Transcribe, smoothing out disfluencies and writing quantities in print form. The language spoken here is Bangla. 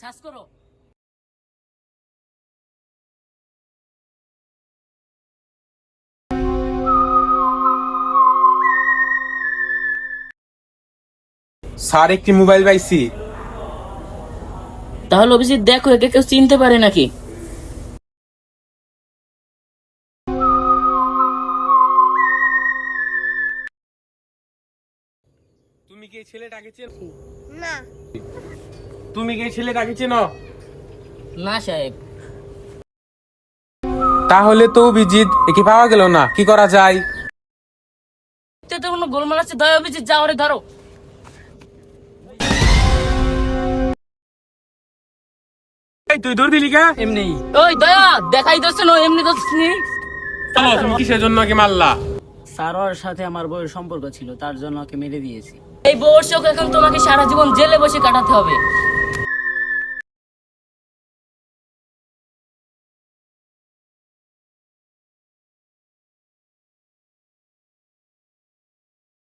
সার্চ করো। স্যার একটি মোবাইল পাইছি। তাহলে অভিজিৎ দেখো, একে কেউ চিনতে পারে নাকি? তুমি কি এই ছেলেটাকে চেনো? না। তুমি কি এই ছেলেটাকে চেনো? না সাহেব। তাহলে তো অভিজিৎ একে পাওয়া গেল না, কি করা যায়? তো কোনো গোলমাল আছে, দয়া অভিজিৎ যাও, ওরে ধরো। এই তুই দৌড় দিলি কা? এমনি ওই দয়া দেখাই দোষ না, এমনি দোষ নেই। চলো, তুমি কিসের জন্য ওকে মারলা? স্যার ওর সাথে আমার বউয়ের সম্পর্ক ছিল, তার জন্য ওকে মেরে দিয়েছি। এই বউর শোক এখন তোমাকে সারা জীবন জেলে বসে কাটাতে হবে।